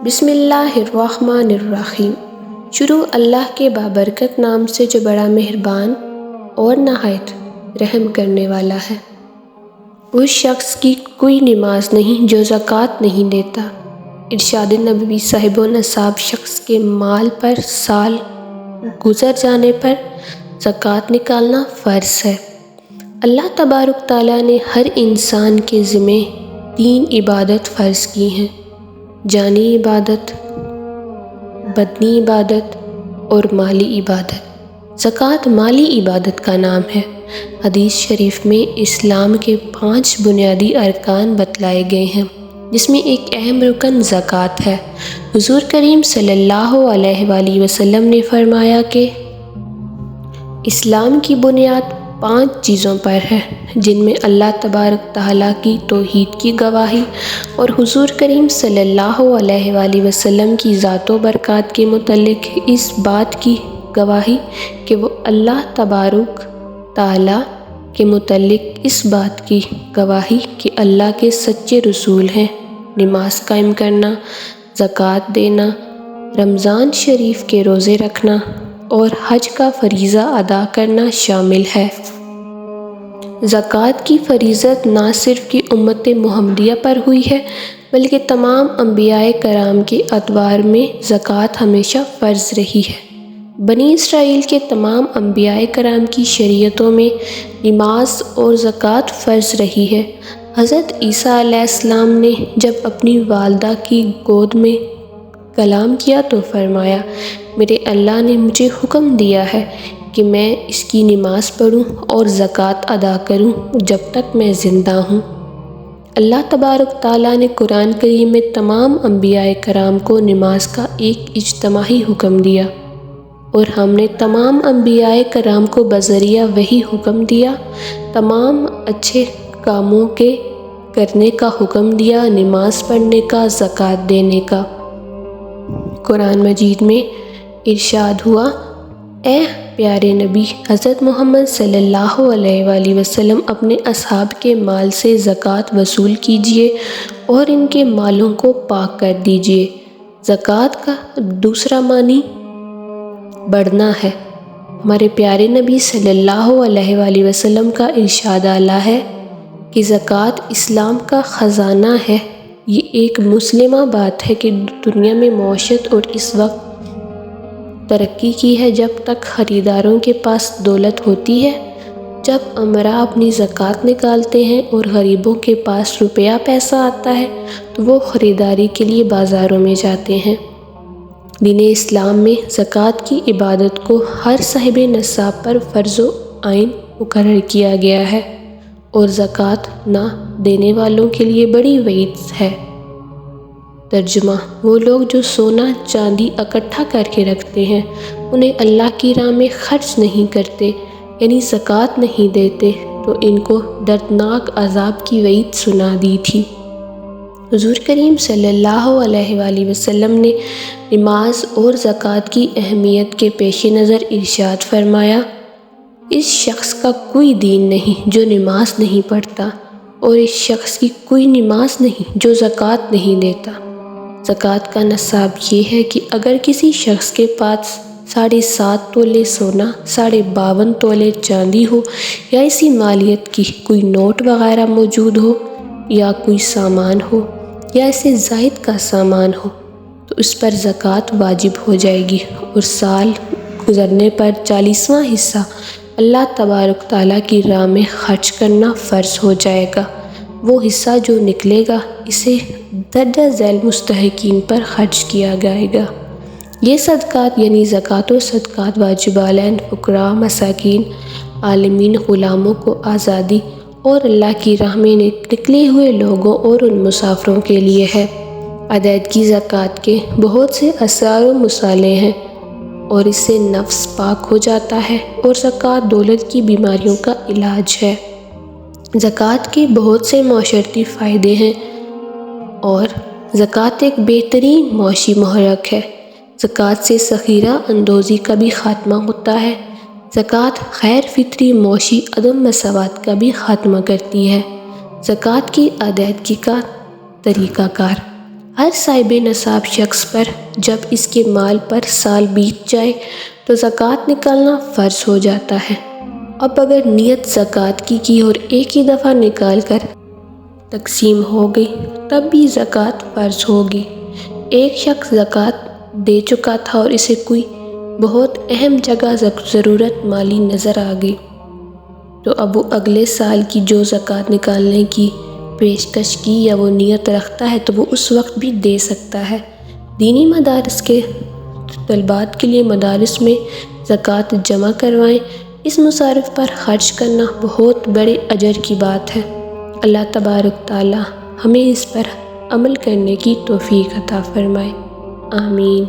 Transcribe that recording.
بسم اللہ الرحمن الرحیم۔ شروع اللہ کے بابرکت نام سے جو بڑا مہربان اور نہایت رحم کرنے والا ہے۔ اس شخص کی کوئی نماز نہیں جو زکوٰۃ نہیں دیتا۔ ارشاد نبوی صاحب و نصاب شخص کے مال پر سال گزر جانے پر زکوٰۃ نکالنا فرض ہے۔ اللہ تبارک تعالیٰ نے ہر انسان کے ذمہ 3 عبادت فرض کی ہیں: جانی عبادت، بدنی عبادت اور مالی عبادت۔ زکوٰۃ مالی عبادت کا نام ہے۔ حدیث شریف میں اسلام کے 5 بنیادی ارکان بتلائے گئے ہیں، جس میں ایک اہم رکن زکوٰۃ ہے۔ حضور کریم صلی اللہ علیہ وآلہ وسلم نے فرمایا کہ اسلام کی بنیاد 5 چیزوں پر ہے، جن میں اللہ تبارک تعالیٰ کی توحید کی گواہی اور حضور کریم صلی اللہ علیہ وآلہ وسلم کی ذات و برکات کے متعلق اس بات کی گواہی کہ وہ اللہ تبارک تعالیٰ کے متعلق اس بات کی گواہی کہ اللہ کے سچے رسول ہیں، نماز قائم کرنا، زکوٰۃ دینا، رمضان شریف کے روزے رکھنا اور حج کا فریضہ ادا کرنا شامل ہے۔ زکوٰۃ کی فریضت نہ صرف کہ امت محمدیہ پر ہوئی ہے، بلکہ تمام انبیاء کرام کے ادوار میں زکوٰۃ ہمیشہ فرض رہی ہے۔ بنی اسرائیل کے تمام انبیاء کرام کی شریعتوں میں نماز اور زکوٰۃ فرض رہی ہے۔ حضرت عیسیٰ علیہ السلام نے جب اپنی والدہ کی گود میں کلام کیا تو فرمایا، میرے اللہ نے مجھے حکم دیا ہے کہ میں اس کی نماز پڑھوں اور زکوٰۃ ادا کروں جب تک میں زندہ ہوں۔ اللہ تبارک تعالیٰ نے قرآن کریم میں تمام انبیاء کرام کو نماز کا ایک اجتماعی حکم دیا، اور ہم نے تمام انبیاء کرام کو بذریعہ وحی حکم دیا، تمام اچھے کاموں کے کرنے کا حکم دیا، نماز پڑھنے کا، زکوٰۃ دینے کا۔ قرآن مجید میں ارشاد ہوا، اے پیارے نبی حضرت محمد صلی اللہ علیہ وآلہ وسلم اپنے اصحاب کے مال سے زکوٰۃ وصول کیجیے اور ان کے مالوں کو پاک کر دیجیے۔ زکوٰۃ کا دوسرا معنی بڑھنا ہے۔ ہمارے پیارے نبی صلی اللہ علیہ وآلہ وسلم کا ارشاد اعلیٰ ہے کہ زکوٰۃ اسلام کا خزانہ ہے۔ یہ ایک مسلمہ بات ہے کہ دنیا میں معیشت اور اس وقت ترقی کی ہے جب تک خریداروں کے پاس دولت ہوتی ہے۔ جب امراء اپنی زکوٰۃ نکالتے ہیں اور غریبوں کے پاس روپیہ پیسہ آتا ہے تو وہ خریداری کے لیے بازاروں میں جاتے ہیں۔ دین اسلام میں زکوٰۃ کی عبادت کو ہر صاحب نصاب پر فرض و عین مقرر کیا گیا ہے، اور زکوٰۃ نہ دینے والوں کے لیے بڑی وعید ہے۔ ترجمہ: وہ لوگ جو سونا چاندی اکٹھا کر کے رکھتے ہیں، انہیں اللہ کی راہ میں خرچ نہیں کرتے، یعنی زکوٰۃ نہیں دیتے، تو ان کو دردناک عذاب کی وعید سنا دی تھی۔ حضور کریم صلی اللہ علیہ وآلہ وسلم نے نماز اور زکوٰۃ کی اہمیت کے پیش نظر ارشاد فرمایا، اس شخص کا کوئی دین نہیں جو نماز نہیں پڑھتا، اور اس شخص کی کوئی نماز نہیں جو زکوٰۃ نہیں دیتا۔ زکوٰۃ کا نصاب یہ ہے کہ اگر کسی شخص کے پاس 7.5 تولے سونا، 52.5 تولے چاندی ہو، یا اسی مالیت کی کوئی نوٹ وغیرہ موجود ہو، یا کوئی سامان ہو، یا اسے زائد کا سامان ہو، تو اس پر زکوٰۃ واجب ہو جائے گی، اور سال گزرنے پر 40واں حصہ اللہ تبارک تعالیٰ کی راہ میں خرچ کرنا فرض ہو جائے گا۔ وہ حصہ جو نکلے گا اسے درجہ ذیل مستحقین پر خرچ کیا جائے گا۔ یہ صدقات یعنی زکوٰۃ و صدقات واجب علیہ فقراء، مساکین، عالمین، غلاموں کو آزادی اور اللہ کی راہ میں نکلے ہوئے لوگوں اور ان مسافروں کے لیے ہے۔ ادائیگی زکوٰۃ کے بہت سے اثرار و مصالح ہیں، اور اس سے نفس پاک ہو جاتا ہے، اور زکوٰۃ دولت کی بیماریوں کا علاج ہے۔ زکوٰۃ کے بہت سے معاشرتی فائدے ہیں، اور زکوٰۃ ایک بہترین معاشی محرک ہے۔ زکوٰۃ سے ذخیرہ اندوزی کا بھی خاتمہ ہوتا ہے۔ زکوٰۃ غیر فطری معاشی عدم مساوات کا بھی خاتمہ کرتی ہے۔ زکوٰۃ کی ادائیگی کا طریقہ کار: ہر صاحب نصاب شخص پر جب اس کے مال پر سال بیت جائے تو زکوٰۃ نکالنا فرض ہو جاتا ہے۔ اب اگر نیت زکوٰۃ کی اور ایک ہی دفعہ نکال کر تقسیم ہو گئی تب بھی زکوٰۃ فرض ہوگی۔ ایک شخص زکوٰۃ دے چکا تھا اور اسے کوئی بہت اہم جگہ ضرورت مالی نظر آ گئی، تو اب وہ اگلے سال کی جو زکوٰۃ نکالنے کی پیشکش کی یا وہ نیت رکھتا ہے تو وہ اس وقت بھی دے سکتا ہے۔ دینی مدارس کے طلبات کے لیے مدارس میں زکوٰۃ جمع کروائیں۔ اس مصارف پر خرچ کرنا بہت بڑے اجر کی بات ہے۔ اللہ تبارک تعالی ہمیں اس پر عمل کرنے کی توفیق عطا فرمائے، آمین۔